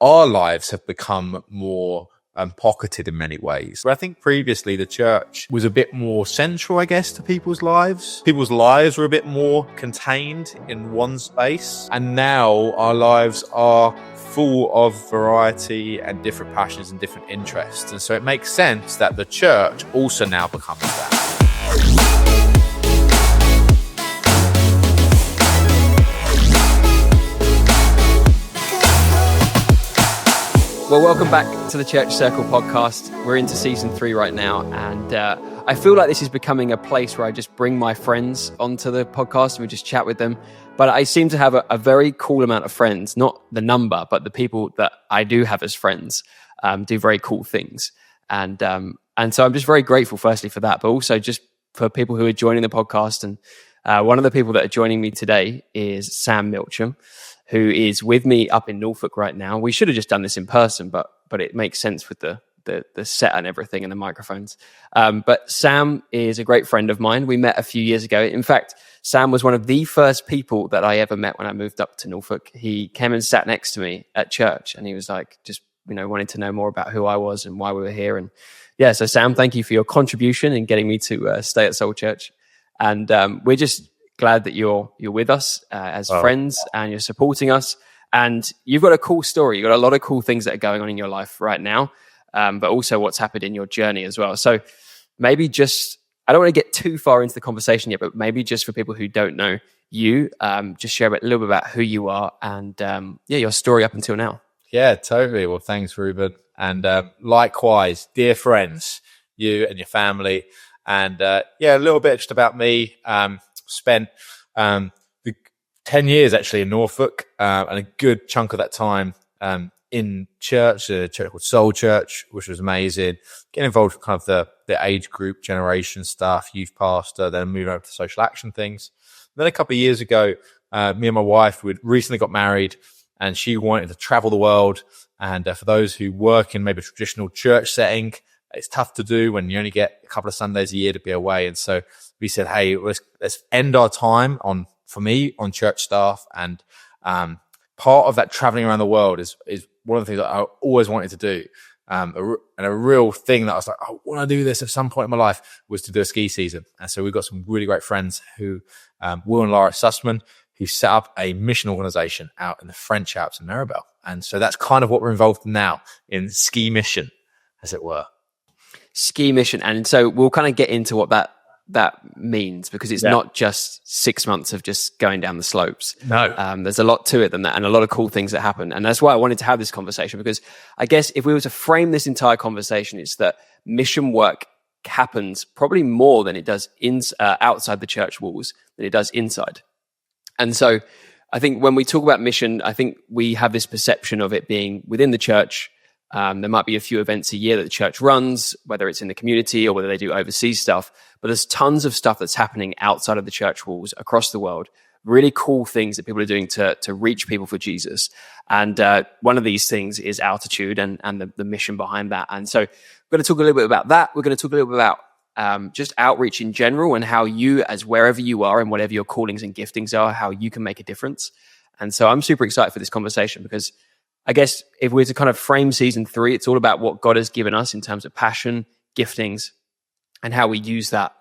our lives have become more pocketed in many ways. But I think previously the church was a bit more central, I guess, to people's lives. People's lives were a bit more contained in one space. And now our lives are full of variety and different passions and different interests. And so it makes sense that the church also now becomes that. Well, welcome back to the Church Circle podcast. We're into season 3 right now, and I feel like this is becoming a place where I just bring my friends onto the podcast and we just chat with them. But I seem to have a very cool amount of friends, not the number, but the people that I do have as friends do very cool things. And so I'm just very grateful, firstly, for that, but also just for people who are joining the podcast. And one of the people that are joining me today is Sam Milchem, who is with me up in Norfolk right now. We should have just done this in person, but it makes sense with the set and everything and the microphones. But Sam is a great friend of mine. We met a few years ago. In fact, Sam was one of the first people that I ever met when I moved up to Norfolk. He came and sat next to me at church, and he was like, just, wanting to know more about who I was and why we were here. And yeah, so Sam, thank you for your contribution in getting me to stay at Soul Church. And we're just glad that you're with us as friends, and you're supporting us. And you've got a cool story. You've got a lot of cool things that are going on in your life right now, but also what's happened in your journey as well. So maybe just, I don't want to get too far into the conversation yet, but maybe just for people who don't know you, just share a little bit about who you are and your story up until now. Yeah, totally. Well, thanks, Reuben. And likewise, dear friends, you and your family. And a little bit just about me. Spent 10 years actually in Norfolk, and a good chunk of that time in church, a church called Soul Church, which was amazing. Getting involved with kind of the age group, generation stuff, youth pastor, then moving over to social action things. And then a couple of years ago, me and my wife, we'd recently got married, and she wanted to travel the world. And for those who work in maybe a traditional church setting, it's tough to do when you only get a couple of Sundays a year to be away. And so we said, hey, let's end our time on church staff. And part of that traveling around the world is one of the things that I always wanted to do. And a real thing that I was like, I want to do this at some point in my life, was to do a ski season. And so we've got some really great friends who, Will and Laura Sussman, who set up a mission organization out in the French Alps in Maribel. And so that's kind of what we're involved in now, in ski mission, as it were. Ski mission. And so we'll kind of get into what that means, because it's not just 6 months of just going down the slopes. No. There's a lot to it than that, and a lot of cool things that happen. And that's why I wanted to have this conversation, because I guess if we were to frame this entire conversation, it's that mission work happens probably more than it does outside the church walls than it does inside. And so I think when we talk about mission, I think we have this perception of it being within the church. There might be a few events a year that the church runs, whether it's in the community or whether they do overseas stuff. But there's tons of stuff that's happening outside of the church walls across the world. Really cool things that people are doing to reach people for Jesus. And one of these things is altitude and the mission behind that. And so we're going to talk a little bit about that. We're going to talk a little bit about just outreach in general, and how you, as wherever you are and whatever your callings and giftings are, how you can make a difference. And so I'm super excited for this conversation, because I guess if we were to kind of frame season 3, it's all about what God has given us in terms of passion, giftings, and how we use that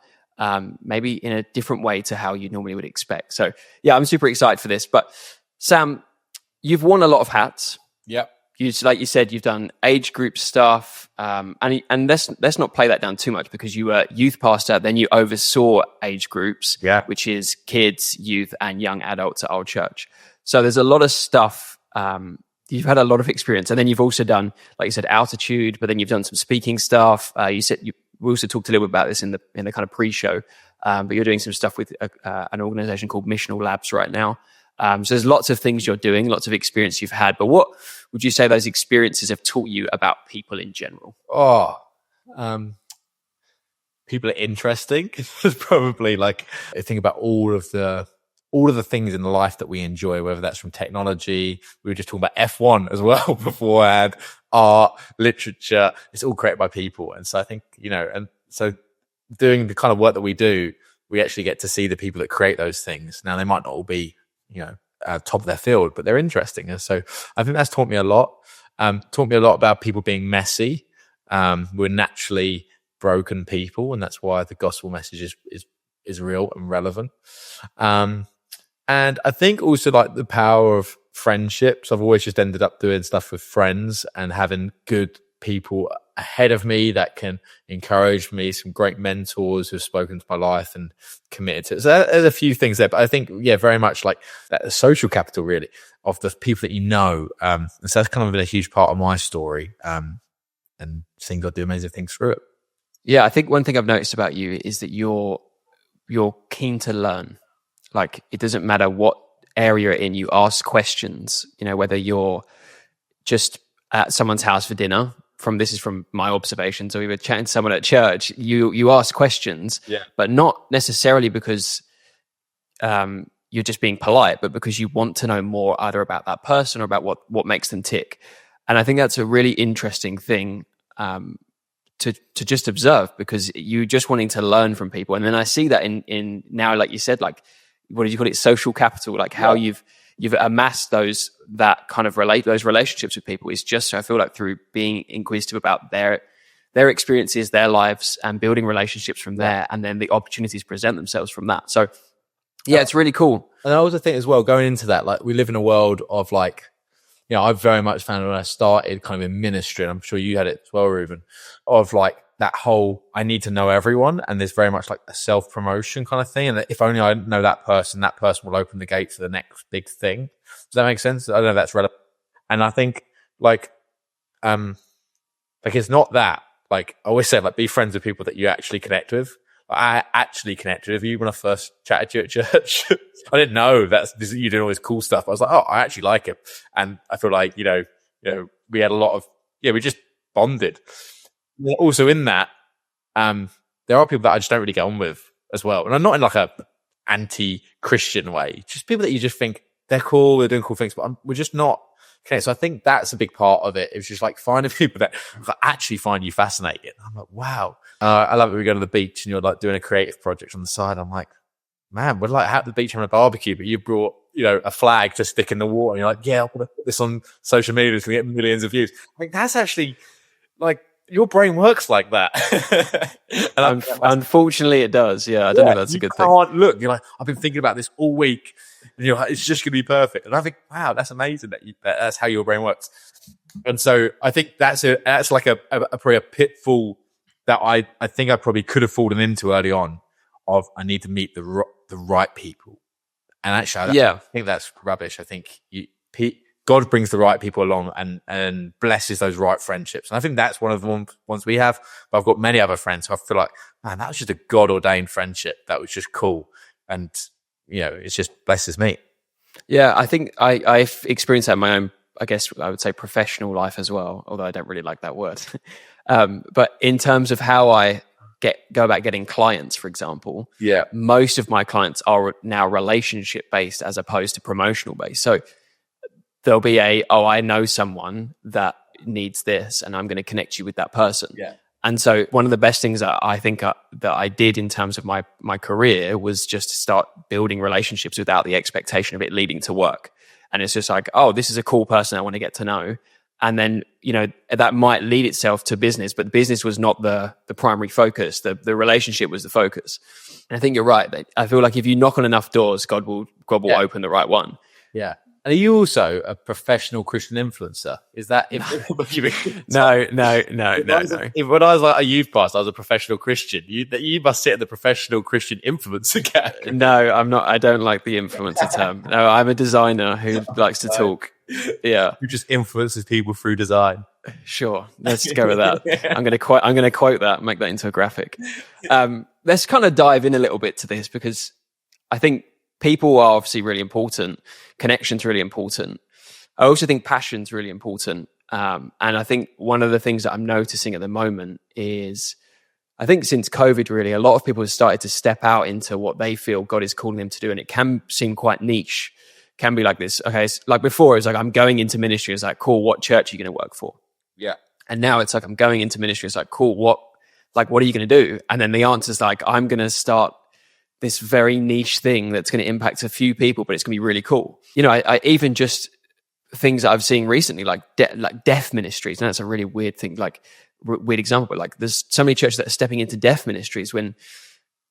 maybe in a different way to how you normally would expect. So yeah, I'm super excited for this. But Sam, you've worn a lot of hats. Yep. Like you said, you've done age group stuff, and let's not play that down too much, because you were youth pastor, then you oversaw age groups, which is kids, youth, and young adults at our church. So there's a lot of stuff. You've had a lot of experience, and then you've also done, like you said, altitude, but then you've done some speaking stuff. You said we also talked a little bit about this in the kind of pre-show, but you're doing some stuff with an organization called Missional Labs right now. So there's lots of things you're doing, lots of experience you've had. But what would you say those experiences have taught you about people in general? People are interesting. It's probably like, I think about all of the things in life that we enjoy, whether that's from technology. We were just talking about F1 as well beforehand, art, literature. It's all created by people. And so I think, and so doing the kind of work that we do, we actually get to see the people that create those things. Now, they might not all be, top of their field, but they're interesting. And so I think that's taught me a lot. Taught me a lot about people being messy. We're naturally broken people, and that's why the gospel message is real and relevant. And I think also like the power of friendships. I've always just ended up doing stuff with friends and having good people ahead of me that can encourage me, some great mentors who've spoken to my life and committed to it. So there's a few things there, but I think, very much like that social capital really of the people that you know. And so that's kind of been a huge part of my story, and seeing God do amazing things through it. Yeah, I think one thing I've noticed about you is that you're keen to learn. Like, it doesn't matter what area you're in, you ask questions, whether you're just at someone's house for dinner, this is from my observations, or we were chatting to someone at church, you ask questions, but not necessarily because you're just being polite, but because you want to know more either about that person or about what makes them tick. And I think that's a really interesting thing to just observe, because you're just wanting to learn from people. And then I see that in now, like you said, like, what did you call it? Social capital, like how you've amassed those relationships with people is just, I feel like, through being inquisitive about their experiences, their lives, and building relationships from there, and then the opportunities present themselves from that. So it's really cool. And I also think as well, going into that, like, we live in a world of like, I've very much found when I started kind of in ministry, and I'm sure you had it as well, Reuben, of like that whole, I need to know everyone. And there's very much like a self-promotion kind of thing. And if only I know that person will open the gate for the next big thing. Does that make sense? I don't know if that's relevant. And I think like it's not that. Like, I always say, like, be friends with people that you actually connect with. I actually connected with you when I first chatted to you at church. I didn't know you doing all this cool stuff. I was like, oh, I actually like him. And I feel like, we had a lot of, we just bonded. Also in that, there are people that I just don't really get on with as well. And I'm not in like a anti-Christian way, just people that you just think they're cool, they're doing cool things, but we're just not. Okay, so I think that's a big part of it. It's just like finding people that actually find you fascinating. I'm like, wow. I love it when we go to the beach and you're like doing a creative project on the side. I'm like, man, we're like at the beach having a barbecue, but you brought, a flag to stick in the water. And you're like, yeah, I'm going to put this on social media. It's going to get millions of views. I mean, that's actually like, your brain works like that. And unfortunately it does. Yeah, I don't know if that's a good thing. Look, you're like, I've been thinking about this all week. And you're like, it's just going to be perfect. And I think, wow, that's amazing that's how your brain works. And so I think that's like probably a pitfall that I think I probably could have fallen into early on, of I need to meet the right people. And actually, I think that's rubbish. I think God brings the right people along and blesses those right friendships. And I think that's one of the ones we have. But I've got many other friends who I feel like, man, that was just a God-ordained friendship. That was just cool. And, it just blesses me. Yeah, I think I've experienced that in my own, I guess I would say, professional life as well, although I don't really like that word. But in terms of how I go about getting clients, for example, most of my clients are now relationship-based as opposed to promotional-based. So there'll be I know someone that needs this and I'm going to connect you with that person. Yeah. And so one of the best things that I think that I did in terms of my career was just to start building relationships without the expectation of it leading to work. And it's just like, oh, this is a cool person I want to get to know. And then, that might lead itself to business, but business was not the primary focus. The relationship was the focus. And I think you're right. I feel like if you knock on enough doors, God will open the right one. Yeah. And are you also a professional Christian influencer? Is that No. When I was like a youth pastor, I was a professional Christian. You must sit in the professional Christian influencer category. No, I'm not. I don't like the influencer term. No, I'm a designer who likes to talk. Yeah, who just influences people through design. Sure, let's go with that. I'm going to quote that, make that into a graphic. Let's kind of dive in a little bit to this, because I think people are obviously really important. Connection's really important. I also think passion's really important. And I think one of the things that I'm noticing at the moment is, I think since COVID, really, a lot of people have started to step out into what they feel God is calling them to do. And it can seem quite niche. Can be like this. Okay, it's like before, it's like, I'm going into ministry. It's like, cool, what church are you going to work for? Yeah. And now it's like, I'm going into ministry. It's like, cool, what are you going to do? And then the answer is like, I'm going to start this very niche thing that's going to impact a few people, but it's going to be really cool. I even just things that I've seen recently, like deaf ministries. And that's a really weird thing, like weird example, but like there's so many churches that are stepping into deaf ministries when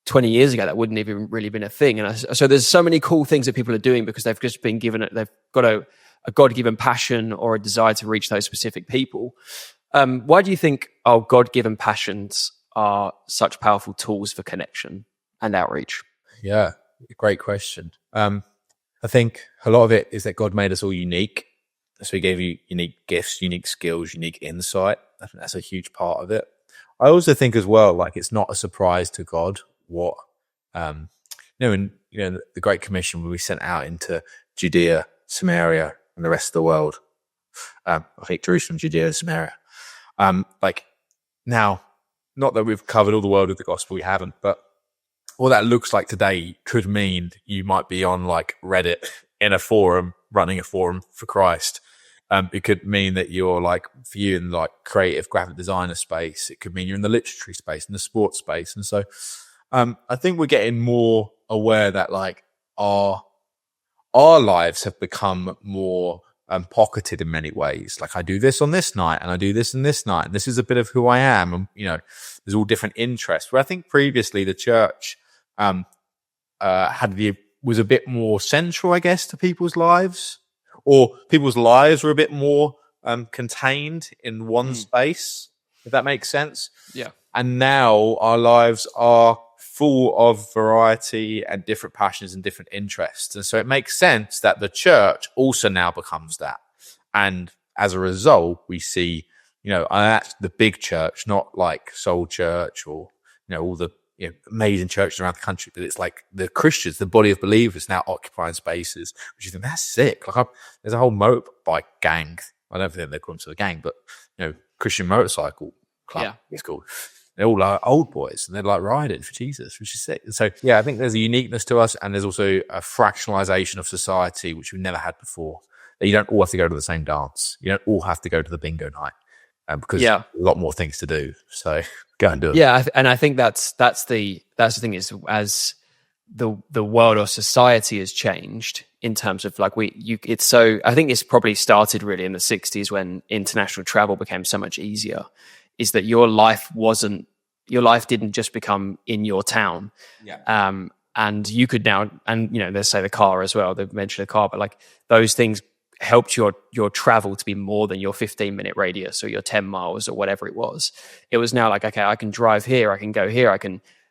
20 years ago that wouldn't even really been a thing. And so there's so many cool things that people are doing because they've just been given it. They've got a God-given passion or a desire to reach those specific people. Why do you think our God-given passions are such powerful tools for connection and outreach? Yeah, great question. I think a lot of it is that God made us all unique. So he gave you unique gifts, unique skills, unique insight. I think that's a huge part of it. I also think as well, like it's not a surprise to God what, in the Great Commission when we sent out into Judea, Samaria, and the rest of the world. I think Jerusalem, Judea, Samaria. Now, not that we've covered all the world with the gospel, we haven't, but what that looks like today could mean you might be on like Reddit in a forum, running a forum for Christ. It could mean that you're like, for you in like creative graphic designer space, it could mean you're in the literary space, in the sports space. And so, I think we're getting more aware that like our lives have become more pocketed in many ways. Like I do this on this night and I do this on this night. And this is a bit of who I am. And, there's all different interests. Where I think previously the church was a bit more central, I guess, to people's lives, or people's lives were a bit more contained in one space, if that makes sense. Yeah. And now our lives are full of variety and different passions and different interests. And so it makes sense that the church also now becomes that. And as a result, we see, the big church, not like Soul Church or, all the amazing churches around the country, but it's like the Christians, the body of believers now occupying spaces, which you think that's sick. Like there's a whole motorbike gang. I don't think they're called to a gang, but Christian motorcycle club. It's called. They're all like old boys and they're like riding for Jesus, which is sick. And so, I think there's a uniqueness to us and there's also a fractionalization of society, which we've never had before. That you don't all have to go to the same dance. You don't all have to go to the bingo night because a lot more things to do. So go and do it. Yeah. And I think that's the thing is as the world or society has changed in terms of like I think it's probably started really in the 60s when international travel became so much easier. Is that your life didn't just become in your town. Yeah. And you could now, and let's say the car as well, they've mentioned the car, but like those things helped your travel to be more than your 15-minute radius or your 10 miles or whatever it was. It was now like, okay, I can drive here, I can go here,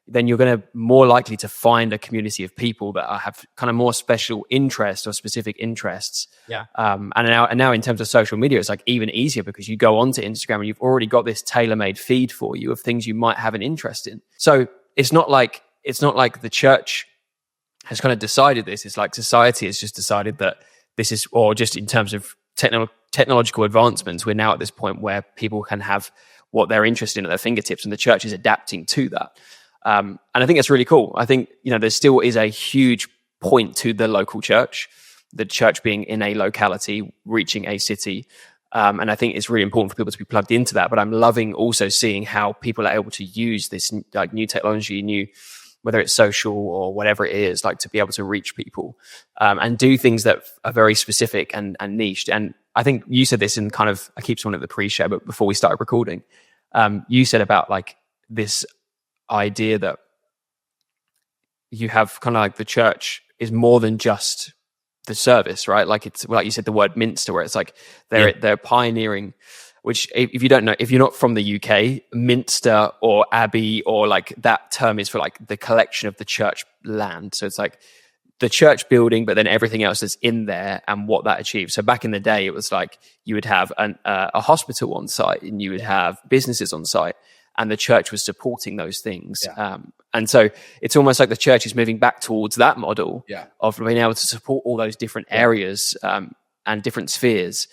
then you're going to more likely to find a community of people that have kind of more special interests or specific interests. Yeah. And now in terms of social media, it's like even easier because you go onto Instagram and you've already got this tailor-made feed for you of things you might have an interest in. So it's not like the church has kind of decided this. It's like society has just decided that this is, or just in terms of technological advancements, we're now at this point where people can have what they're interested in at their fingertips and the church is adapting to that. And I think it's really cool. I think, there still is a huge point to the local church, the church being in a locality, reaching a city. And I think it's really important for people to be plugged into that. But I'm loving also seeing how people are able to use this like new technology, whether it's social or whatever it is, like to be able to reach people and do things that are very specific and niched. And I think you said this in kind of, I keep someone at the pre-show, but before we started recording, you said about like this idea that you have kind of like the church is more than just the service, right? Like it's like you said, the word minster, where it's like they're pioneering, which if you don't know, if you're not from the UK, minster or abbey or like that term is for like the collection of the church land. So it's like the church building, but then everything else that's in there and what that achieves. So back in the day, it was like you would have a hospital on site and you would have businesses on site. And the church was supporting those things. Yeah. And so it's almost like the church is moving back towards that model of being able to support all those different areas and different spheres,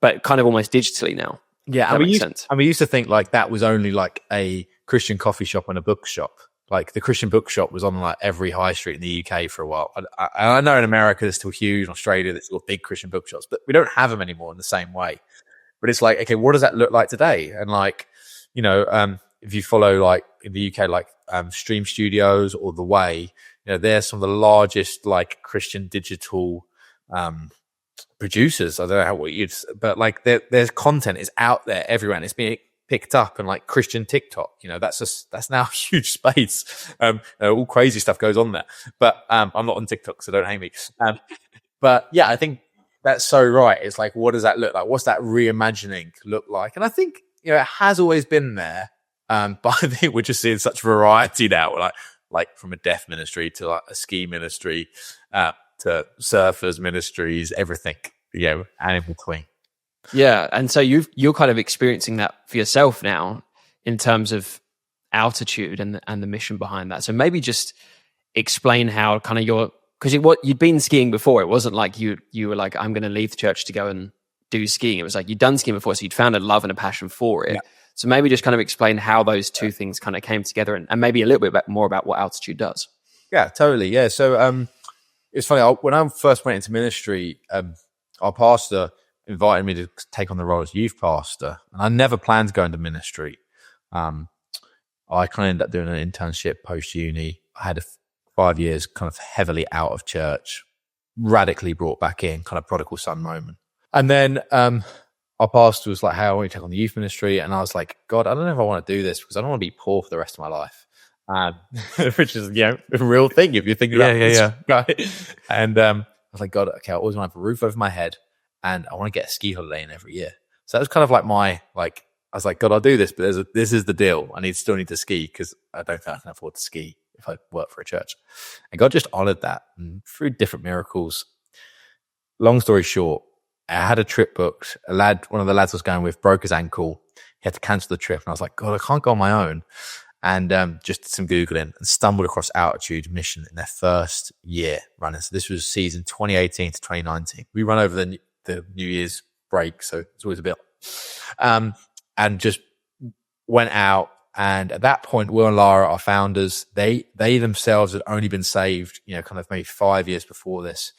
but kind of almost digitally now. Yeah, that makes sense. And we used to think like that was only like a Christian coffee shop and a bookshop. Like the Christian bookshop was on like every high street in the UK for a while. I know in America they're still huge, in Australia there's still big Christian bookshops, but we don't have them anymore in the same way. But it's like, okay, what does that look like today? And like, if you follow like in the UK, like Stream Studios or The Way, they're some of the largest like Christian digital producers. I don't know what but like there's content is out there everywhere, and it's being picked up, and like Christian TikTok, that's now a huge space. All crazy stuff goes on there, but I'm not on TikTok, so don't hate me. But yeah, I think that's so right. It's like, what does that look like? What's that reimagining look like? And I think, it has always been there. But I think we're just seeing such variety now, like from a deaf ministry to like a ski ministry, to surfers ministries, everything, and in between. Yeah. And so you're kind of experiencing that for yourself now in terms of altitude and the mission behind that. So maybe just explain how kind of because you'd been skiing before. It wasn't like you were like, I'm going to leave the church to go and do skiing. It was like you'd done skiing before, so you'd found a love and a passion for it. Yeah. So maybe just kind of explain how those two things kind of came together, and maybe a little bit more about what altitude does. Yeah, totally. Yeah. So it's funny. When I first went into ministry, our pastor invited me to take on the role as youth pastor, and I never planned to go into ministry. I kind of ended up doing an internship post uni. I had 5 years kind of heavily out of church, radically brought back in, kind of prodigal son moment. And then our pastor was like, hey, I want you to take on the youth ministry. And I was like, God, I don't know if I want to do this because I don't want to be poor for the rest of my life. Which is, a real thing if you're thinking about this. Right? And I was like, God, okay, I always want to have a roof over my head and I want to get a ski holiday in every year. So that was kind of like I was like, God, I'll do this, but this is the deal. I still need to ski because I don't think I can afford to ski if I work for a church. And God just honored that and through different miracles. Long story short, I had a trip booked. One of the lads I was going with broke his ankle. He had to cancel the trip. And I was like, God, I can't go on my own. And just did some Googling and stumbled across Altitude Mission in their first year running. So this was season 2018 to 2019. We run over the New Year's break, so it's always a bit. And just went out. And at that point, Will and Lara, our founders, they themselves had only been saved, kind of maybe 5 years before this.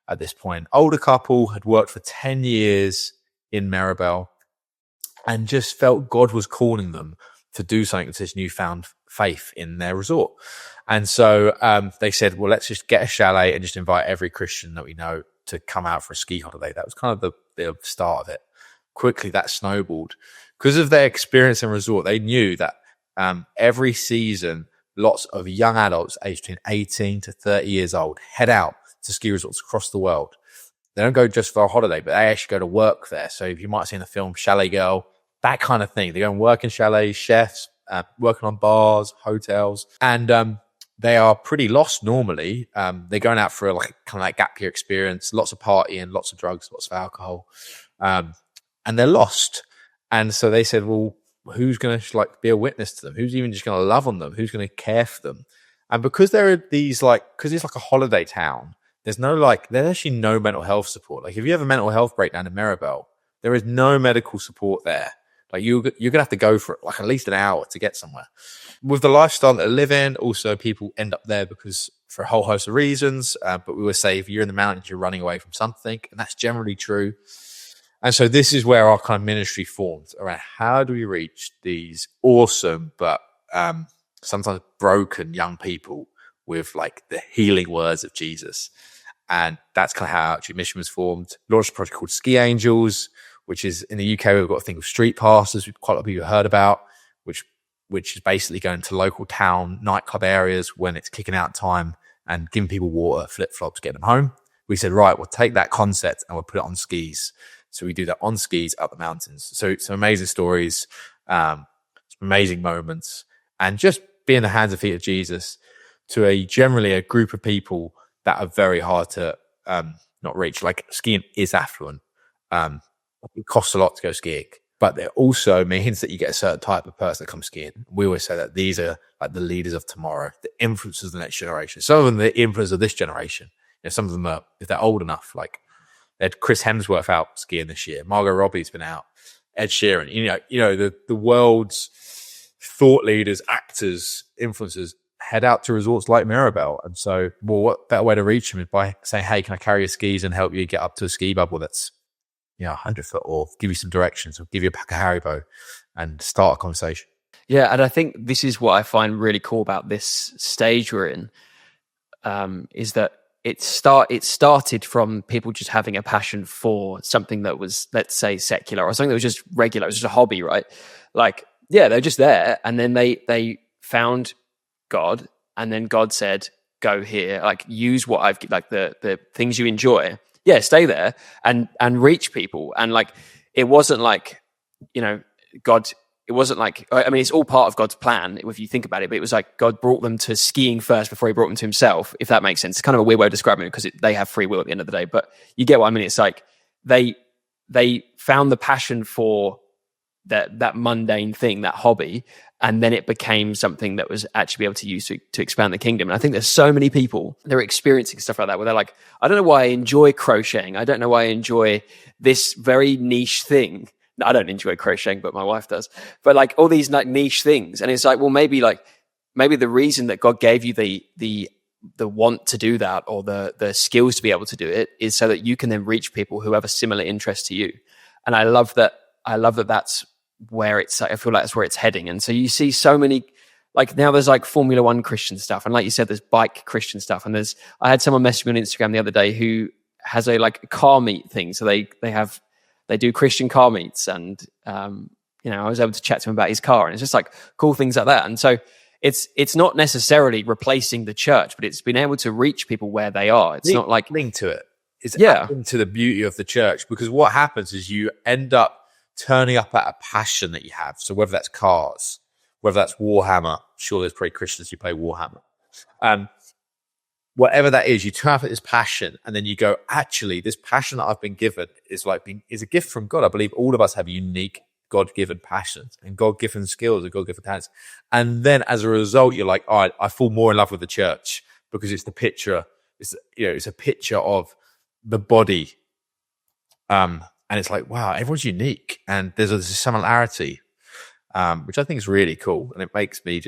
At this point, older couple had worked for 10 years in Maribel and just felt God was calling them to do something with this newfound faith in their resort. And so they said, well, let's just get a chalet and just invite every Christian that we know to come out for a ski holiday. That was kind of the start of it. Quickly, that snowballed. Because of their experience in resort, they knew that every season, lots of young adults aged between 18 to 30 years old head out to ski resorts across the world. They don't go just for a holiday, but they actually go to work there. So if you might see in the film Chalet Girl, that kind of thing. They go and work in chalets, chefs, working on bars, hotels, and they are pretty lost normally. They're going out for kind of like gap year experience, lots of partying, lots of drugs, lots of alcohol, and they're lost. And so they said, well, who's going to be a witness to them? Who's even just going to love on them? Who's going to care for them? And because there are these because it's like a holiday town, there's actually no mental health support. Like if you have a mental health breakdown in Maribel, there is no medical support there. Like you're going to have to go for at least an hour to get somewhere. With the lifestyle that they live in, also people end up there because for a whole host of reasons. But we would say if you're in the mountains, you're running away from something, and that's generally true. And so this is where our kind of ministry formed around how do we reach these awesome but sometimes broken young people with the healing words of Jesus. And that's kind of how Outreach Mission was formed. Launched a project called Ski Angels, which is in the UK, we've got a thing with street passes, quite a lot of people heard about, which is basically going to local town nightclub areas when it's kicking out time and giving people water, flip-flops, getting them home. We said, right, we'll take that concept and we'll put it on skis. So we do that on skis up the mountains. So some amazing stories, some amazing moments, and just be in the hands and feet of Jesus to generally a group of people that are very hard to not reach. Like skiing is affluent. It costs a lot to go skiing, but it also means that you get a certain type of person that comes skiing. We always say that these are the leaders of tomorrow, the influencers of the next generation. Some of them, the influencers of this generation. Some of them are, if they're old enough, they had Chris Hemsworth out skiing this year. Margot Robbie's been out. Ed Sheeran. The world's thought leaders, actors, influencers head out to resorts like Maribel. And so, what better way to reach them is by saying, hey, can I carry your skis and help you get up to a ski bubble that's 100 foot, or give you some directions, or give you a pack of Haribo and start a conversation. Yeah, and I think this is what I find really cool about this stage we're in, is that it started from people just having a passion for something that was, let's say, secular, or something that was just regular. It was just a hobby, right? Like, yeah, they're just there, and then they found God, and then God said, "Go here, like use what I've like the things you enjoy. Yeah, stay there and reach people." And like, it wasn't like, God. It wasn't like, I mean, it's all part of God's plan if you think about it, but it was like God brought them to skiing first before he brought them to himself, if that makes sense. It's kind of a weird way of describing it because they have free will at the end of the day, but you get what I mean. It's like they found the passion for that mundane thing, that hobby, and then it became something that was actually able to use to expand the kingdom. And I think there's so many people that are experiencing stuff like that, where they're like, I don't know why I enjoy crocheting. I don't know why I enjoy this very niche thing. No, I don't enjoy crocheting, but my wife does. But like all these like niche things. And it's like, well, maybe the reason that God gave you the want to do that, or the skills to be able to do it, is so that you can then reach people who have a similar interest to you. And I love that that's where I feel like that's where it's heading. And so you see so many, like now there's like Formula One Christian stuff. And like you said, there's bike Christian stuff. And I had someone message me on Instagram the other day who has a like car meet thing. So they do Christian car meets, and I was able to chat to him about his car, and it's just like cool things like that. And so it's not necessarily replacing the church, but it's been able to reach people where they are. It's not like linked to it. It's adding to the beauty of the church, because what happens is you end up turning up at a passion that you have. So whether that's cars, whether that's Warhammer, sure, there's probably Christians who play Warhammer. Whatever that is, you turn up at this passion, and then you go, actually, this passion that I've been given is a gift from God. I believe all of us have unique God-given passions and God-given skills and God-given talents. And then as a result, you're like, all right, I fall more in love with the church, because it's the picture. It's a picture of the body. And it's like, wow, everyone's unique, and there's a similarity, which I think is really cool. And it makes me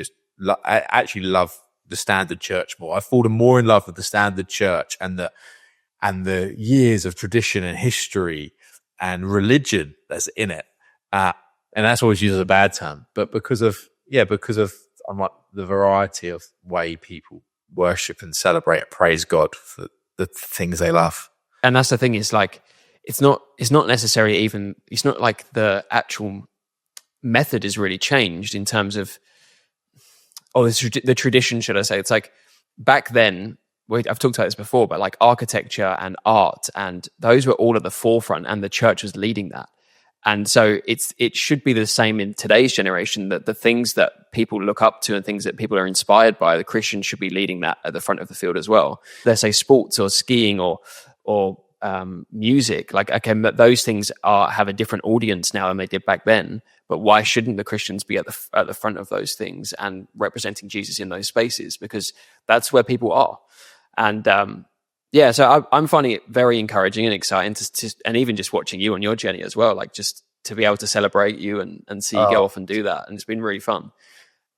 I actually love the standard church more. I've fallen more in love with the standard church and the years of tradition and history and religion that's in it. And that's always used as a bad term, but because of the variety of way people worship and celebrate and praise God for the things they love. And that's the thing, is like, it's not necessarily even, it's not like the actual method is really changed in terms of, the tradition, should I say. It's like back then, I've talked about this before, but like architecture and art, and those were all at the forefront, and the church was leading that. And so it should be the same in today's generation, that the things that people look up to and things that people are inspired by, the Christians should be leading that at the front of the field as well. Let's say sports or skiing or music, like, okay, those things have a different audience now than they did back then. But why shouldn't the Christians be at the front of those things and representing Jesus in those spaces? Because that's where people are. And so I'm finding it very encouraging and exciting and even just watching you on your journey as well, like just to be able to celebrate you and see you go off and do that. And it's been really fun.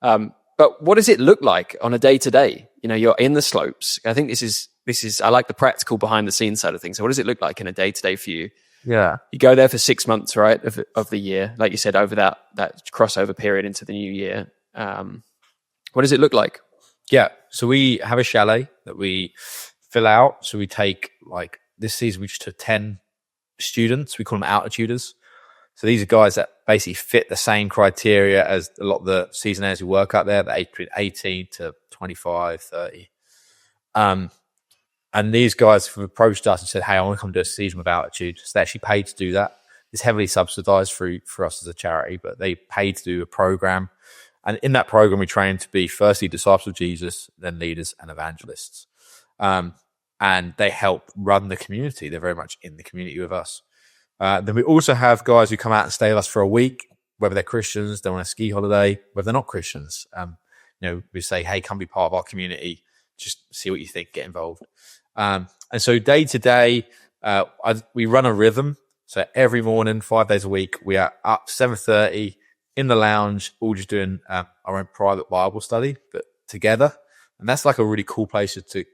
But what does it look like on a day to day? You're in the slopes. I think this is I like the practical behind the scenes side of things. So what does it look like in a day to day for you? Yeah. You go there for 6 months, right, of the year, like you said, over that crossover period into the new year. What does it look like? Yeah. So we have a chalet that we fill out. So we take, like, this season we just took 10 students. We call them altituders. So these are guys that basically fit the same criteria as a lot of the seasonaires who work out there, that age between 18 to 25, 30. And these guys have approached us and said, hey, I want to come do a season with altitude. So they actually paid to do that. It's heavily subsidized for us as a charity, but they paid to do a program. And in that program, we train to be firstly disciples of Jesus, then leaders and evangelists. And they help run the community. They're very much in the community with us. Then we also have guys who come out and stay with us for a week, whether they're Christians, they're on a ski holiday, whether they're not Christians. We say, hey, come be part of our community. Just see what you think, get involved. And so day to day, we run a rhythm. So every morning, 5 days a week, we are up 7:30 in the lounge, all just doing our own private Bible study, but together. And that's like a really cool place to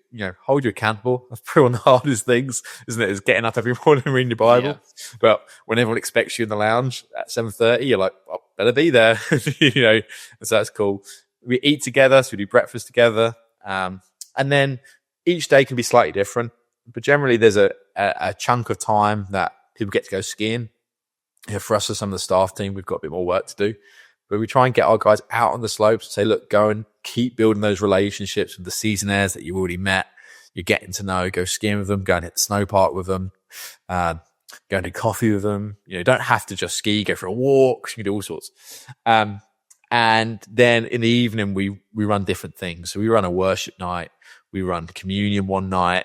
hold you accountable. That's probably one of the hardest things, isn't it? Is getting up every morning and reading your Bible. Yeah. But when everyone expects you in the lounge at 7:30, you're like, oh, better be there. And so that's cool. We eat together, so we do breakfast together. And then each day can be slightly different, but generally there's a chunk of time that people get to go skiing. For us as some of the staff team, we've got a bit more work to do, but we try and get our guys out on the slopes and say, look, go and keep building those relationships with the seasonaires that you already met. You're getting to know, go skiing with them, go and hit the snow park with them, go and do coffee with them. You don't have to just ski, go for a walk. You can do all sorts. And then in the evening, we run different things. So we run a worship night. We run communion one night.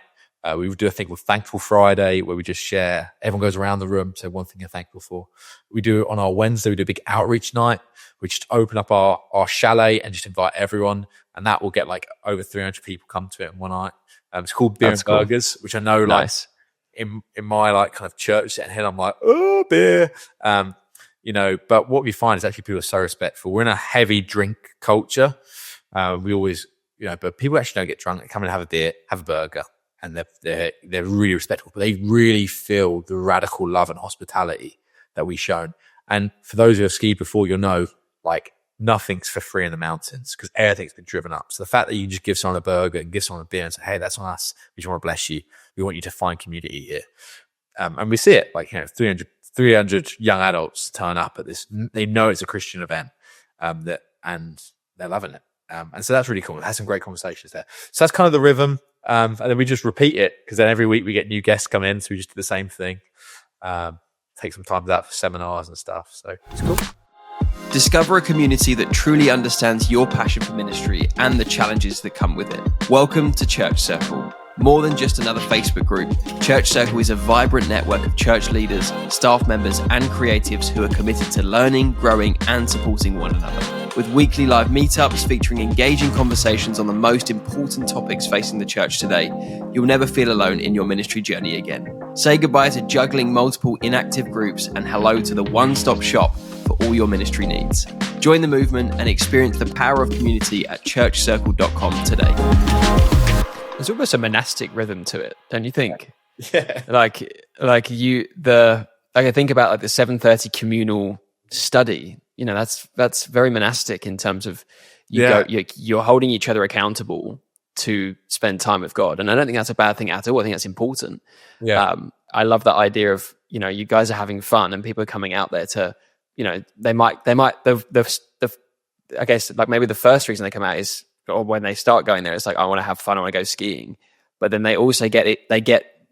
We do a thing called Thankful Friday where we just share. Everyone goes around the room, say one thing you're thankful for. We do on our Wednesday, we do a big outreach night. We just open up our chalet and just invite everyone. And that will get like over 300 people come to it in one night. It's called Beer and Burgers, which I know nice. Like in my like kind of church setting here, I'm like, oh, beer. But what we find is actually people are so respectful. We're in a heavy drink culture. We always, but people actually don't get drunk. They come and have a beer, have a burger. And they're really respectful, but they really feel the radical love and hospitality that we've shown. And for those who have skied before, you'll know, like, nothing's for free in the mountains because everything's been driven up. So the fact that you just give someone a burger and give someone a beer and say, hey, that's on us. We just want to bless you. We want you to find community here. And we see it, like, 300 young adults turn up at this. They know it's a Christian event, and they're loving it. And so that's really cool. It has some great conversations there. So that's kind of the rhythm. And then we just repeat it because then every week we get new guests come in. So we just do the same thing. Take some time for that for seminars and stuff. So it's cool. Discover a community that truly understands your passion for ministry and the challenges that come with it. Welcome to Church Circle. More than just another Facebook group, Church Circle is a vibrant network of church leaders, staff members, and creatives who are committed to learning, growing, and supporting one another. With weekly live meetups featuring engaging conversations on the most important topics facing the church today, you'll never feel alone in your ministry journey again. Say goodbye to juggling multiple inactive groups and hello to the one-stop shop for all your ministry needs. Join the movement and experience the power of community at churchcircle.com today. There's almost a monastic rhythm to it, don't you think? Yeah. I think about like the 7:30 communal study. That's very monastic in terms of you're holding each other accountable to spend time with God, and I don't think that's a bad thing at all. I think that's important. Yeah. I love that idea of you guys are having fun and people are coming out there to they might I guess like maybe the first reason they come out is, or when they start going there, it's like, I want to have fun, I want to go skiing. But then they also get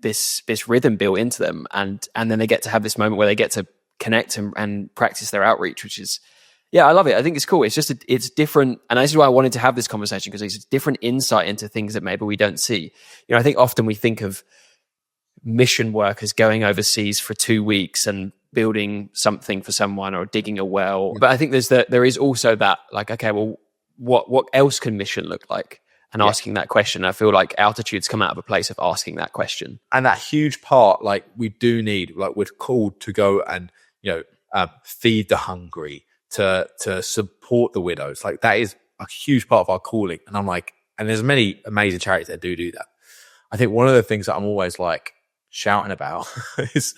this rhythm built into them. And then they get to have this moment where they get to connect and practice their outreach, which is, I love it. I think it's cool. It's just, it's different. And this is why I wanted to have this conversation, because it's a different insight into things that maybe we don't see. I think often we think of mission work as going overseas for 2 weeks and building something for someone or digging a well. But I think there is also that, like, okay, well, what else can mission look like? And asking that question. I feel like Altitudes come out of a place of asking that question. And that huge part, like, we do need, like, we're called to go and, feed the hungry, to support the widows. Like, that is a huge part of our calling. And I'm like, and there's many amazing charities that do that. I think one of the things that I'm always like shouting about is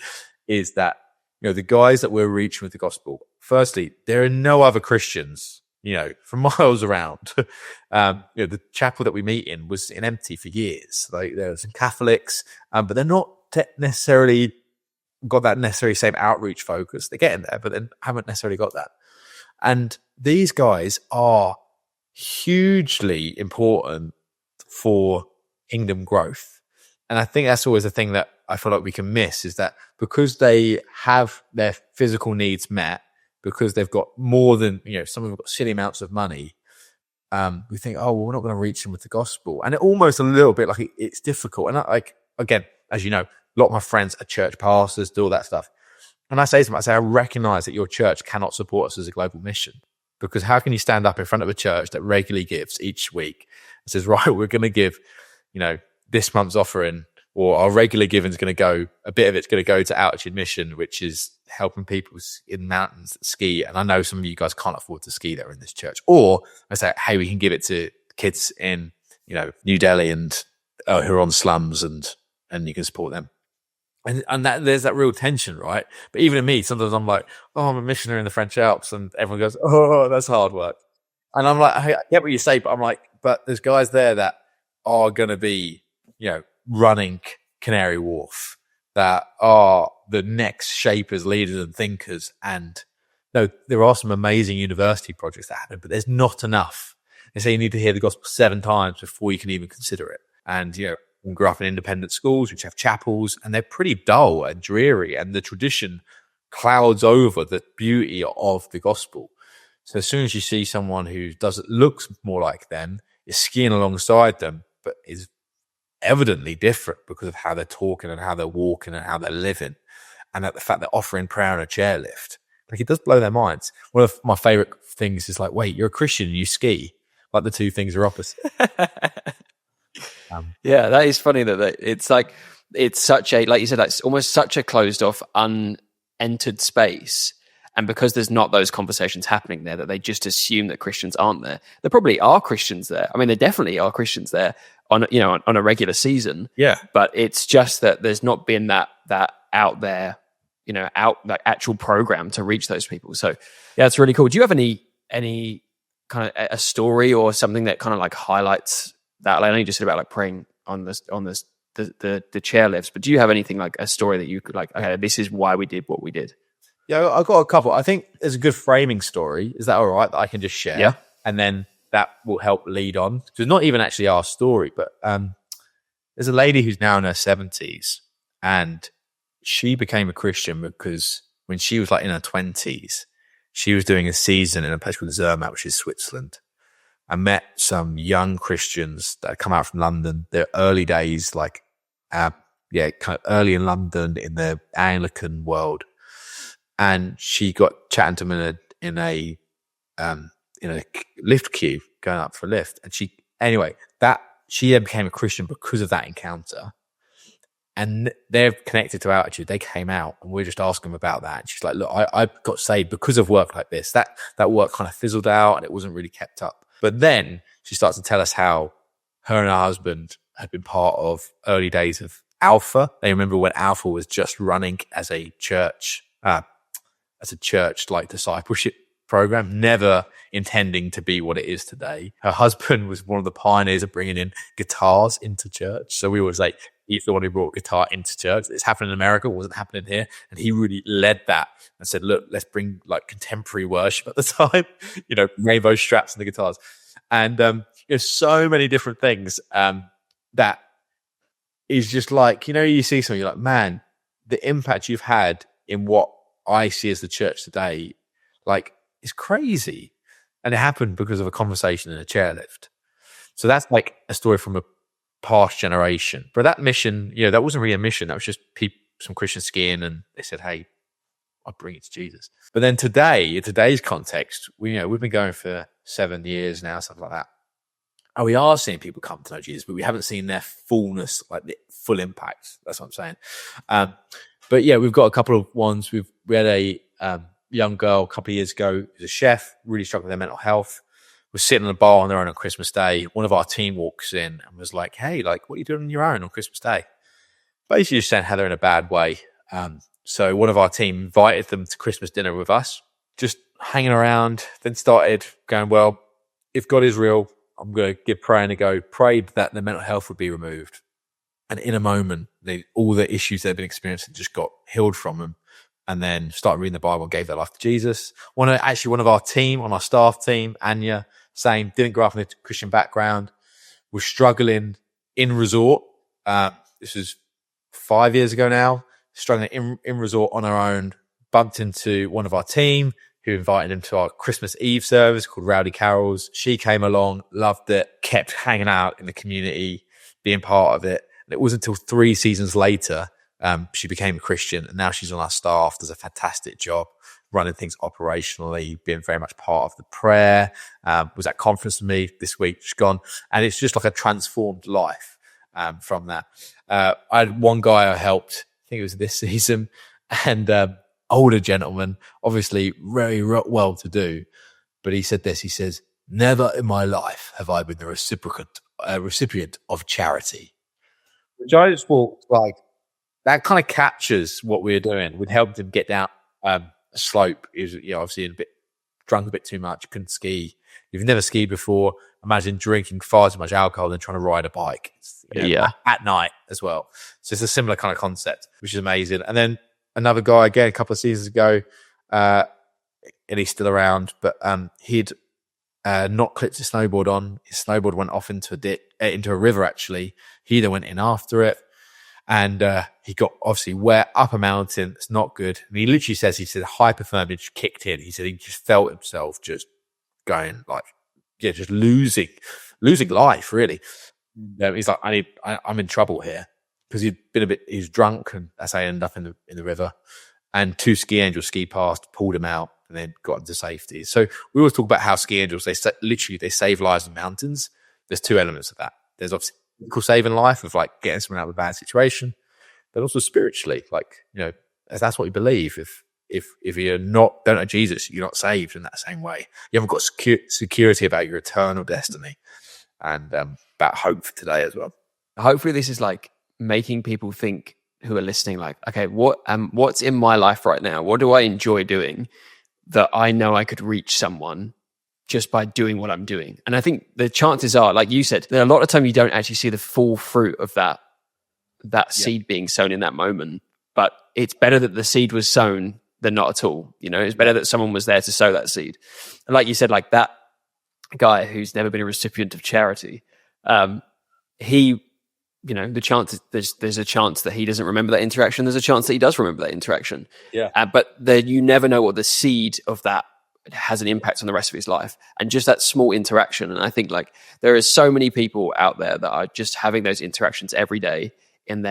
that, the guys that we're reaching with the gospel, firstly, there are no other Christians for miles around. The chapel that we meet in was empty for years. Like, there were some Catholics, but they're not necessarily got that necessarily same outreach focus. They're getting there, but then haven't necessarily got that. And these guys are hugely important for kingdom growth. And I think that's always a thing that I feel like we can miss, is that because they have their physical needs met, because they've got more than, some of them have got silly amounts of money, we think, oh, well, we're not going to reach them with the gospel. And it almost a little bit like it's difficult. And again, as you know, a lot of my friends are church pastors, do all that stuff. And I say to them, I recognize that your church cannot support us as a global mission, because how can you stand up in front of a church that regularly gives each week and says, right, we're going to give, this month's offering, or our regular giving is going to go, a bit of it's going to go to Altitude Mission, which is helping people in mountains that ski. And I know some of you guys can't afford to ski there in this church. Or I say, hey, we can give it to kids in, New Delhi and who are on slums, and you can support them. And that there's that real tension, right? But even in me, sometimes I'm like, oh, I'm a missionary in the French Alps, and everyone goes, oh, that's hard work. And I'm like, I get what you say, but I'm like, but there's guys there that are going to be running Canary Wharf that are the next shapers, leaders and thinkers. And no, there are some amazing university projects that happen, but there's not enough. They say you need to hear the gospel 7 times before you can even consider it. And, we grew up in independent schools, which have chapels, and they're pretty dull and dreary. And the tradition clouds over the beauty of the gospel. So as soon as you see someone who looks more like them, is skiing alongside them, but is evidently different because of how they're talking and how they're walking and how they're living, and that the fact they're offering prayer on a chairlift, like, it does blow their minds. One of my favorite things is like, wait, you're a Christian and you ski? Like, the two things are opposite. Yeah, that is funny that it's like, it's such a, like you said, it's almost such a closed off, unentered space. And because there's not those conversations happening there, that they just assume that Christians aren't there. There probably are Christians there. I mean, there definitely are Christians there on a regular season. Yeah. But it's just that there's not been that out there, that actual program to reach those people. So yeah, it's really cool. Do you have any kind of a story or something that kind of like highlights that? Like, I know you just said about like praying on the chairlifts, but do you have anything like a story that you could like, okay, this is why we did what we did? Yeah, I've got a couple. I think there's a good framing story. Is that all right that I can just share? Yeah. And then that will help lead on. So it's not even actually our story, but there's a lady who's now in her 70s, and she became a Christian because when she was like in her 20s, she was doing a season in a place called Zermatt, which is Switzerland. I met some young Christians that had come out from London. Their early days, like, kind of early in London in the Anglican world. And she got chatting to them in a lift queue, going up for a lift. And she then became a Christian because of that encounter. And they're connected to Altitude. They came out, and we're just asking them about that. And she's like, look, I got saved because of work like this. That work kind of fizzled out and it wasn't really kept up. But then she starts to tell us how her and her husband had been part of early days of Alpha. They remember when Alpha was just running as a church like discipleship program, never intending to be what it is today. Her husband was one of the pioneers of bringing in guitars into church. So we always like, he's the one who brought guitar into church. It's happened in America, it wasn't happening here. And he really led that and said, look, let's bring like contemporary worship at the time, rainbow straps and the guitars. And there's so many different things that is just like, you see something, you're like, man, the impact you've had in what I see as the church today, like, is crazy. And it happened because of a conversation in a chairlift. So that's like a story from a past generation. But that mission, that wasn't really a mission. That was just some Christian skiing, and they said, hey, I'll bring it to Jesus. But then today, in today's context, we've been going for 7 years now, something like that. And we are seeing people come to know Jesus, but we haven't seen their fullness, like the full impact. That's what I'm saying. But yeah, we've got a couple of ones. We had a young girl a couple of years ago who's a chef, really struggling with their mental health. Was sitting in a bar on their own on Christmas Day. One of our team walks in and was like, hey, like, what are you doing on your own on Christmas Day? Basically just saying how they're in a bad way. So one of our team invited them to Christmas dinner with us, just hanging around, then started going, well, if God is real, I'm going to give praying a go. Prayed that their mental health would be removed. And in a moment, all the issues they've been experiencing just got healed from them, and then started reading the Bible and gave their life to Jesus. One of our team, on our staff team, Anya, same, didn't grow up in a Christian background, was struggling in resort. This was 5 years ago now, struggling in resort on her own, bumped into one of our team who invited him to our Christmas Eve service called Rowdy Carols. She came along, loved it, kept hanging out in the community, being part of it. And it wasn't until 3 seasons later, she became a Christian, and now she's on our staff, does a fantastic job running things operationally, being very much part of the prayer, was at conference with me this week, she's gone. And it's just like a transformed life from that. I had one guy I helped, I think it was this season, and older gentleman, obviously very well to do, but he said this, he says, never in my life have I been the recipient of charity. Which I just thought, like, that kind of captures what we're doing. We'd helped him get down a slope. He was, obviously in a bit drunk a bit too much, couldn't ski. If you've never skied before, imagine drinking far too much alcohol and trying to ride a bike. At night as well. So it's a similar kind of concept, which is amazing. And then another guy, again, a couple of seasons ago, and he's still around, but he'd not clipped his snowboard on. His snowboard went off into a river, actually. He then went in after it. And he got obviously wet up a mountain. It's not good. And he literally said hypothermia just kicked in. He said he just felt himself just going just losing life, really. He's like, I'm in trouble here, because he's drunk, and that's how he ended up in the river. And 2 ski angels skied past, pulled him out, and then got him to safety. So we always talk about how ski angels, they save lives in mountains. There's 2 elements of that. There's obviously physical saving life of like getting someone out of a bad situation, but also spiritually, that's what we believe. If you're don't know Jesus, you're not saved in that same way. You haven't got security about your eternal destiny, and about hope for today as well. Hopefully this is like making people think, who are listening, like, okay, what's in my life right now? What do I enjoy doing that I know I could reach someone just by doing what I'm doing? And I think the chances are, like you said, that a lot of time you don't actually see the full fruit of that seed being sown in that moment. But it's better that the seed was sown than not at all. It's better that someone was there to sow that seed. And like you said, like that guy who's never been a recipient of charity, he, the chance there's a chance that he doesn't remember that interaction. There's a chance that he does remember that interaction. Yeah. But you never know what the seed of that has an impact on the rest of his life, and just that small interaction. And I think like there are so many people out there that are just having those interactions every day in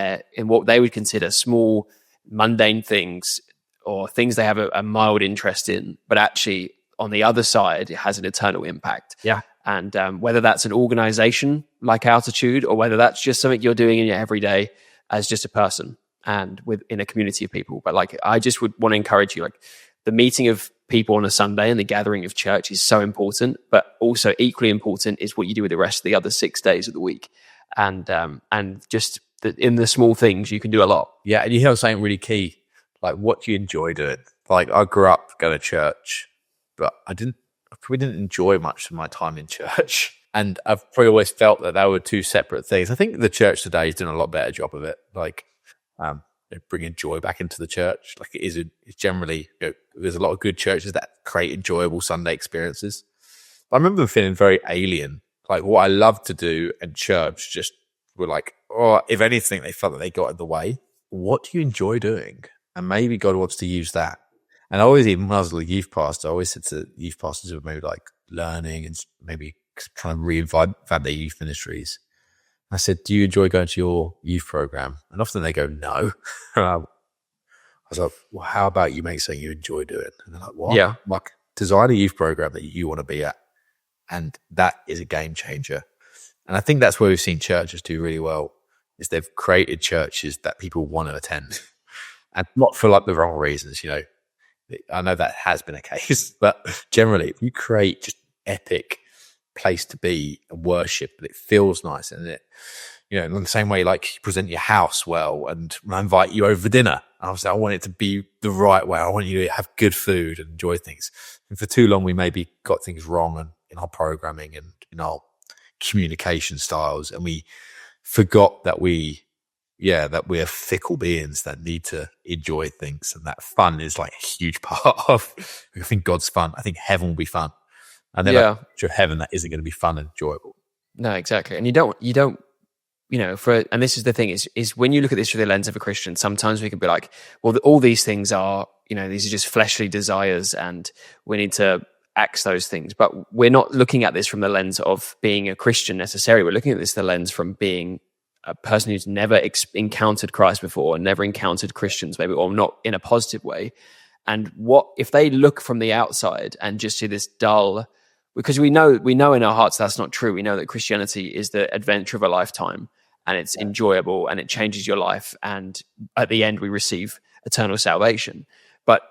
what they would consider small, mundane things, or things they have a mild interest in, but actually on the other side, it has an eternal impact. Yeah. And whether that's an organization like Altitude, or whether that's just something you're doing in your everyday as just a person and within a community of people. But like, I just would want to encourage you, like the meeting of people on a Sunday and the gathering of church is so important, but also equally important is what you do with the rest of the other 6 days of the week. And just in the small things, you can do a lot. Yeah. And you hear something really key, like what do you enjoy doing? Like I grew up going to church, but I probably didn't enjoy much of my time in church. And I've probably always felt that were 2 separate things. I think the church today is doing a lot better job of it. Like, bringing joy back into the church. Like it's generally, there's a lot of good churches that create enjoyable Sunday experiences. But I remember feeling very alien. Like what I loved to do in church just were like, if anything, they felt that they got in the way. What do you enjoy doing? And maybe God wants to use that. And I always, even when I was a youth pastor, I always said to youth pastors who were maybe like learning and maybe trying to reinvent their youth ministries, I said, do you enjoy going to your youth program? And often they go, no. I was like, well, how about you make something you enjoy doing? And they're like, what? Yeah. Like, design a youth program that you want to be at. And that is a game changer. And I think that's where we've seen churches do really well, is they've created churches that people want to attend. And not for like the wrong reasons, I know that has been a case, but generally, if you create just epic place to be and worship, but it feels nice, and it, in the same way, like you present your house well, and when I invite you over for dinner, I want it to be the right way. I want you to have good food and enjoy things. And for too long, we maybe got things wrong in our programming and in our communication styles, and we forgot that we're fickle beings that need to enjoy things, and that fun is like a huge part of. I think God's fun. I think heaven will be fun, and then like, heaven that isn't going to be fun and enjoyable. No, exactly. And you don't. And this is the thing is when you look at this through the lens of a Christian, sometimes we could be like, well, all these things are, these are just fleshly desires, and we need to axe those things. But we're not looking at this from the lens of being a Christian necessarily. We're looking at this the lens from being a person who's never encountered Christ before, and never encountered Christians maybe, or not in a positive way. And what if they look from the outside and just see this dull, because we know in our hearts that's not true. We know that Christianity is the adventure of a lifetime, and it's enjoyable, and it changes your life, and at the end we receive eternal salvation. But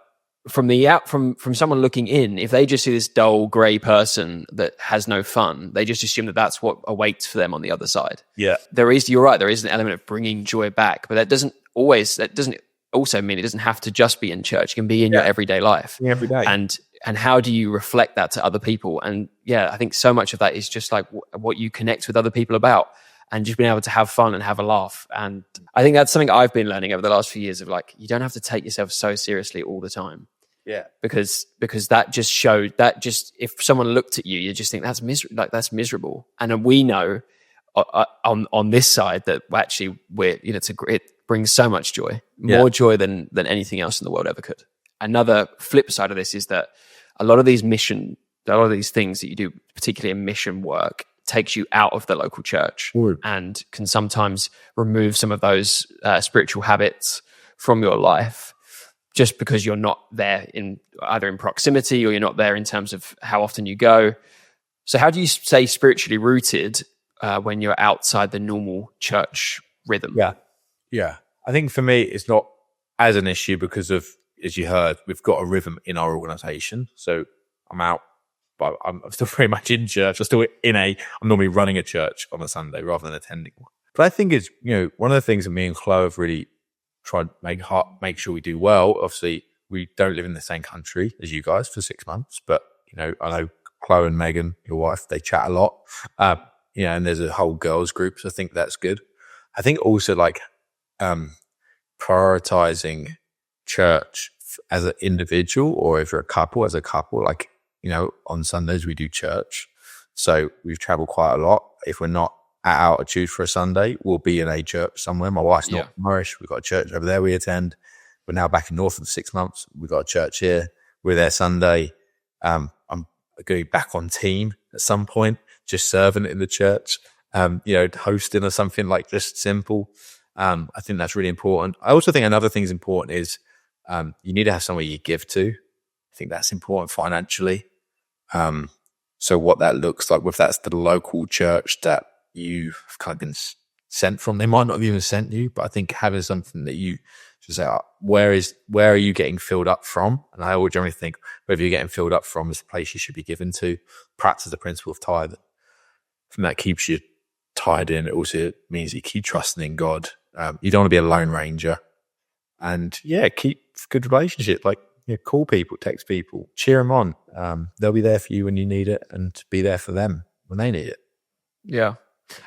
from someone looking in, if they just see this dull grey person that has no fun, they just assume that that's what awaits for them on the other side. Yeah, you're right. There is an element of bringing joy back, but that doesn't also mean it doesn't have to just be in church. It can be in your everyday life. Every day. And and how do you reflect that to other people? And yeah, I think so much of that is just like what you connect with other people about, and just being able to have fun and have a laugh. And I think that's something I've been learning over the last few years of like, you don't have to take yourself so seriously all the time. Yeah. Because that just showed that just, if someone looked at you, you just think that's miserable. And then we know on this side that actually it brings so much joy, more joy than anything else in the world ever could. Another flip side of this is that a lot of these things that you do, particularly in mission work, takes you out of the local church and can sometimes remove some of those spiritual habits from your life, just because you're not there either in proximity, or you're not there in terms of how often you go. So how do you stay spiritually rooted when you're outside the normal church rhythm? Yeah. I think for me, it's not as an issue because of, as you heard, we've got a rhythm in our organization. So I'm out, but I'm still very much in church. I'm normally running a church on a Sunday rather than attending one. But I think it's, one of the things that me and Chloe have really tried to make sure we do well. Obviously, we don't live in the same country as you guys for 6 months, but, I know Chloe and Megan, your wife, they chat a lot. And there's a whole girls group. So I think that's good. I think also like, prioritizing church as an individual, or if you're as a couple, like, on Sundays we do church. So we've traveled quite a lot. If we're not at Altitude for a Sunday, we'll be in a church somewhere. My wife's not Irish. We've got a church over there we attend. We're now back in North for 6 months. We've got a church here. We're there Sunday. I'm going back on team at some point, just serving in the church, hosting or something, like just simple. I think that's really important. I also think another thing is important is you need to have somewhere you give to. I think that's important financially. So what that looks like, if that's the local church that you've kind of been sent from, they might not have even sent you, but I think having something that you just say, where are you getting filled up from? And I always generally think wherever you're getting filled up from is the place you should be given to. Practice the principle of tithe. I think that keeps you tied in. It also means you keep trusting in God. You don't want to be a lone ranger. And keep good relationship. Like, call people, text people, cheer them on. They'll be there for you when you need it, and be there for them when they need it. Yeah.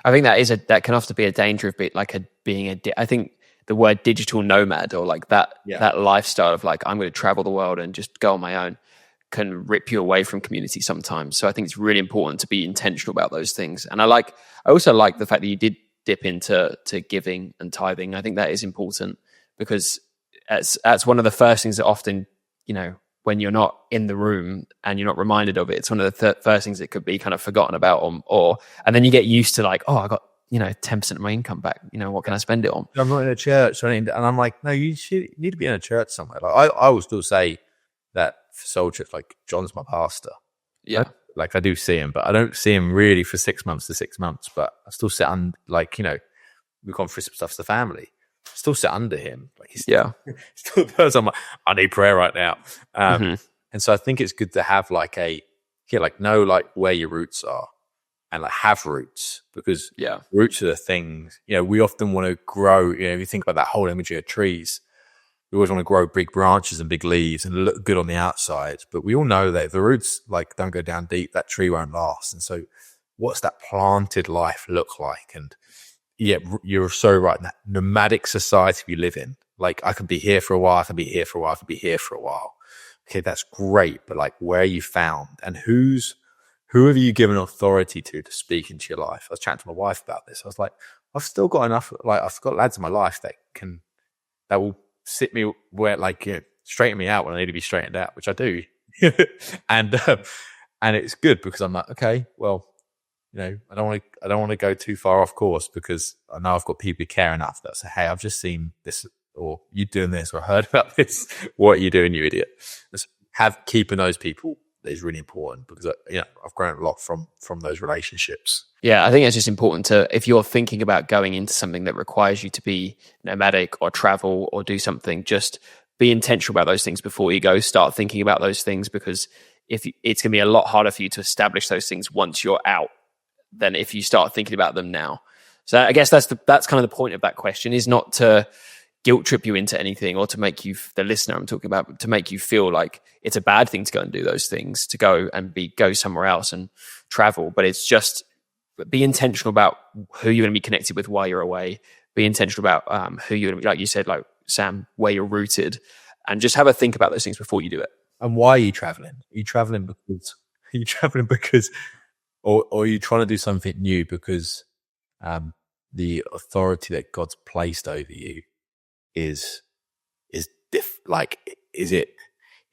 I think that can often be a danger of I think the word digital nomad, or like that lifestyle of like, I'm going to travel the world and just go on my own, can rip you away from community sometimes. So I think it's really important to be intentional about those things. And I also like the fact that you did dip into giving and tithing. I think that is important, because that's one of the first things that often, when you're not in the room and you're not reminded of it, it's one of the first things that could be kind of forgotten about, and then you get used to like, I got 10% of my income back. What can I spend it on? I'm not in a church, and I'm like, no, you need to be in a church somewhere. Like I will still say that for Soul Church, like John's my pastor. Yeah, I do see him, but I don't see him really for 6 months to 6 months. But I still sit on, we've gone through some stuff as the family. I still sit under him. Like he's still the person. I'm like, I need prayer right now. And so I think it's good to have know where your roots are, and have roots, because roots are the things, we often want to grow. If you think about that whole imagery of trees, we always want to grow big branches and big leaves and look good on the outside. But we all know that if the roots don't go down deep, that tree won't last. And so what's that planted life look like? And you're so right. In that nomadic society we live in, I can be here for a while, I can be here for a while, I can be here for a while. Okay, that's great. But where are you found? And who have you given authority to speak into your life? I was chatting to my wife about this. I was like, I've still got enough, I've got lads in my life that will sit me where, straighten me out when I need to be straightened out, which I do. And it's good, because I'm like, okay, well, I don't want to go too far off course, because I know I've got people who care enough that say, hey, I've just seen this, or you doing this, or heard about this. What are you doing, you idiot? Just keeping those people is really important, because I've grown a lot from those relationships. Yeah, I think it's just important to, if you're thinking about going into something that requires you to be nomadic or travel or do something, just be intentional about those things before you go. Start thinking about those things, because it's going to be a lot harder for you to establish those things once you're out than if you start thinking about them now. So I guess that's kind of the point of that question, is not to guilt trip you into anything, or to make you, the listener I'm talking about, to make you feel like it's a bad thing to go and do those things, to go and go somewhere else and travel. But it's just, be intentional about who you're going to be connected with while you're away. Be intentional about who you're going to be, like you said, like Sam, where you're rooted, and just have a think about those things before you do it. And why are you traveling? Are you traveling because, or are you trying to do something new because the authority that God's placed over you is is it,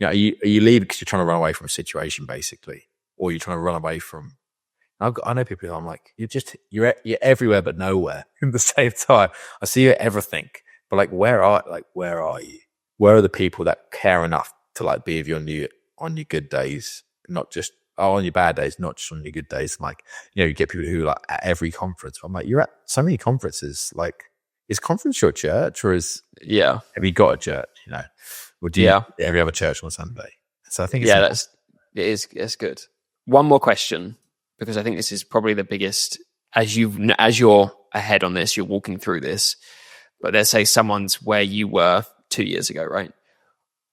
are you leaving because you're trying to run away from a situation, basically, or you're trying to run away from? I know people who I'm like, you're everywhere but nowhere at the same time. I see you at everything, but like, where are you? Where are the people that care enough to like be with you on your good days, not just on your bad days, not just on your good days? Like, you get people who are like at every conference. I'm like, you're at so many conferences. Like, is conference your church, or have you got a church? Or do you every other church on Sunday? So I think it's good. One more question, because I think this is probably the biggest, as you're ahead on this, you're walking through this, but let's say someone's where you were 2 years ago, right?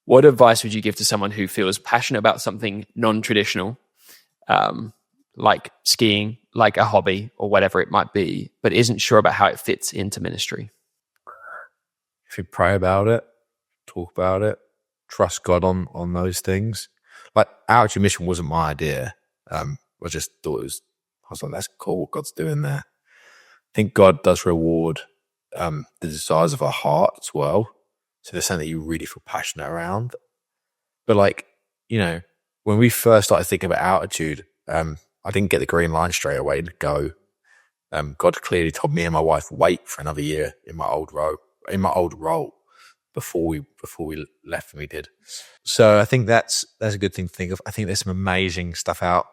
What advice would you give to someone who feels passionate about something non-traditional, like skiing, like a hobby or whatever it might be, but isn't sure about how it fits into ministry? If you pray about it, talk about it, trust God on those things. Like, Outreach Mission wasn't my idea. I just thought I was like, that's cool what God's doing there. I think God does reward the desires of our heart as well. So there's something that you really feel passionate around. But like, when we first started thinking about Altitude, I didn't get the green line straight away to go. God clearly told me and my wife, wait for another year in my old role before we left, and we did. So I think that's a good thing to think of. I think there's some amazing stuff out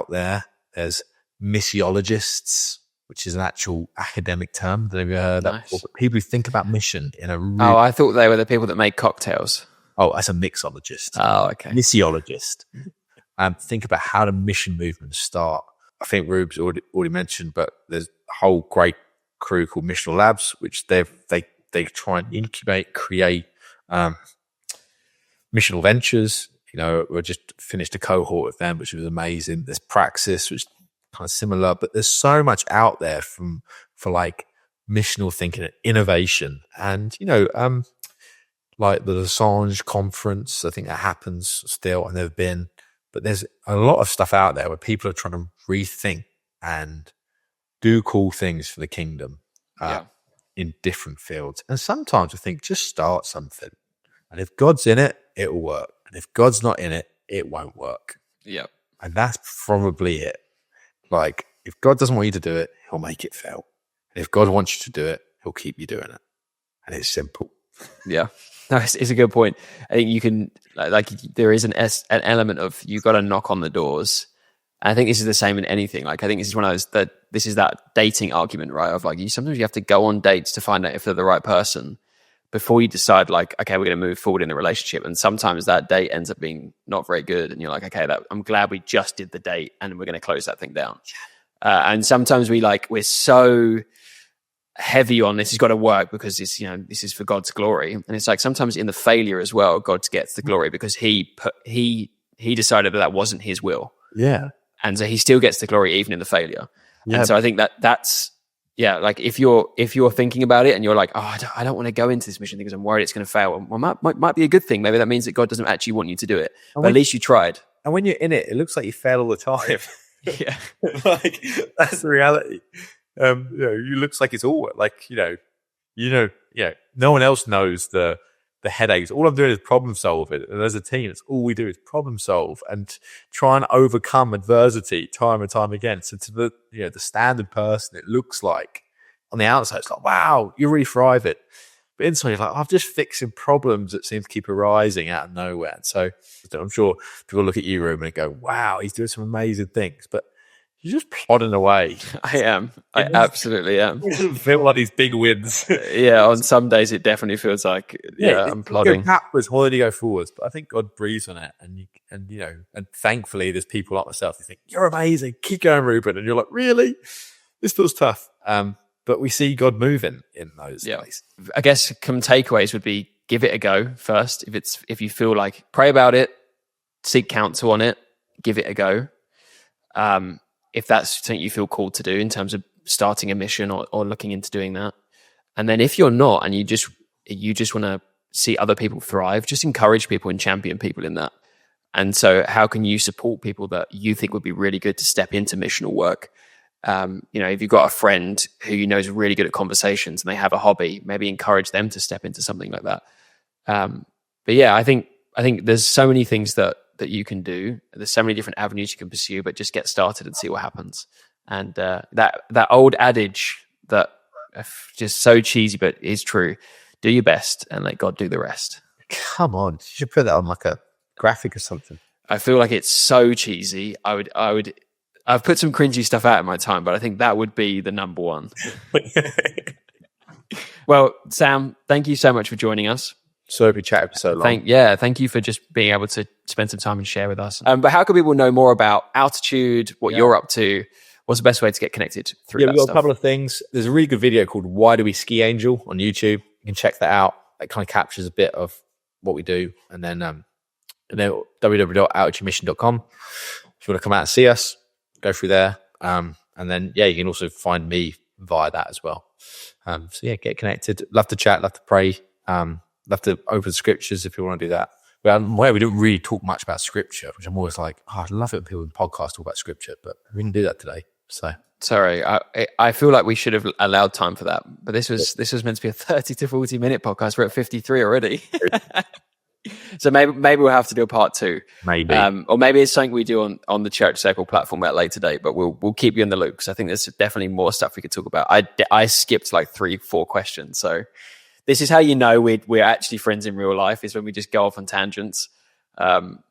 there. There's missiologists, which is an actual academic term. Have you heard that before? But people who think about mission in a really... I thought they were the people that make cocktails. Oh, that's a mixologist. Oh, okay. Missiologist. Think about how the mission movements start. I think Rube's already mentioned, but there's a whole great crew called Missional Labs, which they try and incubate, create missional ventures. We just finished a cohort with them, which was amazing. There's Praxis, which is kind of similar, but there's so much out there for like missional thinking and innovation. And, like the Assange conference, I think that happens still. I've never been, but there's a lot of stuff out there where people are trying to rethink and do cool things for the kingdom in different fields. And sometimes I think just start something. And if God's in it, it will work. And if God's not in it, it won't work. Yeah. And that's probably it. Like, if God doesn't want you to do it, he'll make it fail. And if God wants you to do it, he'll keep you doing it. And it's simple. Yeah. No, it's a good point. I think you can, like there is an element of, you got to knock on the doors. And I think this is the same in anything. Like, I think this is one of those, this is that dating argument, right? Of like, sometimes you have to go on dates to find out if they're the right person before you decide, like, okay, we're going to move forward in a relationship. And sometimes that date ends up being not very good. And you're like, okay, I'm glad we just did the date and we're going to close that thing down. And sometimes we're so heavy on this has got to work because it's, this is for God's glory. And it's like, sometimes in the failure as well, God gets the glory because he decided that wasn't his will. Yeah. And so he still gets the glory even in the failure. Yeah. And so I think that's, like if you're thinking about it and you're like, oh, I don't want to go into this mission because I'm worried it's going to fail. Well, might be a good thing. Maybe that means that God doesn't actually want you to do it. But at least you tried. And when you're in it, it looks like you fail all the time. Yeah. Like, that's the reality. It looks like it's all like, no one else knows the headaches. All I'm doing is problem solving. And as a team, it's all we do is problem solve and try and overcome adversity time and time again. So to the standard person, it looks like on the outside, it's like, wow, you really thrive it. But inside, you're like, I'm just fixing problems that seem to keep arising out of nowhere. And so I'm sure people look at you, Reuben, and go, wow, he's doing some amazing things. But you're just plodding away. I am. I absolutely am. It doesn't feel like these big wins. Yeah, on some days it definitely feels like I'm plodding. You go backwards more than you go forwards. But I think God breathes on it, and thankfully there's people like myself who think you're amazing. Keep going, Reuben, and you're like, really? This feels tough. but we see God moving in those places. I guess some takeaways would be give it a go first. If you feel like, pray about it, seek counsel on it, give it a go. If that's something you feel called to do in terms of starting a mission or looking into doing that. And then if you're not, and you just want to see other people thrive, just encourage people and champion people in that. And so how can you support people that you think would be really good to step into missional work? If you've got a friend who you know is really good at conversations and they have a hobby, maybe encourage them to step into something like that. But yeah, I think there's so many things that you can do. There's so many different avenues you can pursue, but just get started and see what happens. And that old adage that just so cheesy, but is true: do your best and let God do the rest. Come on, you should put that on like a graphic or something. I feel like it's so cheesy. I've put some cringy stuff out in my time, but I think that would be the number one. Well, Sam, thank you so much for joining us. So we chatted for so long. Thank you for just being able to spend some time and share with us. But how can people know more about Altitude, what you're up to? What's the best way to get connected through that we've got stuff? a couple of things. There's a really good video called Why Do We Ski Angel on YouTube. You can check that out. It kind of captures a bit of what we do. And then www.altitudemission.com. If you want to come out and see us, go through there. And then, you can also find me via that as well. Get connected. Love to chat, love to pray. Love to open scriptures if you want to do that. We don't really talk much about scripture, which I'm always like, I'd love it when people in podcasts talk about scripture, but we didn't do that today. So sorry, I feel like we should have allowed time for that, but this was meant to be a 30 to 40 minute podcast. We're at 53 already. So maybe we'll have to do a part 2. Maybe. Or maybe it's something we do on the Church Circle platform at a later date, but we'll keep you in the loop because I think there's definitely more stuff we could talk about. I skipped like 3-4 questions. So this is how you know we're actually friends in real life, is when we just go off on tangents and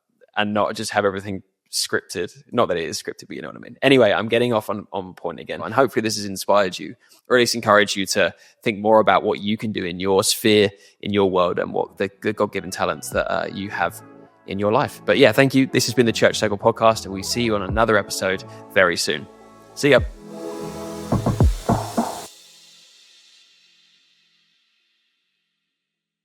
not just have everything scripted. Not that it is scripted, but you know what I mean. Anyway, I'm getting off on point again. And hopefully this has inspired you, or at least encouraged you to think more about what you can do in your sphere, in your world, and what the God-given talents that you have in your life. But yeah, thank you. This has been the Church Circle podcast, and we see you on another episode very soon. See ya.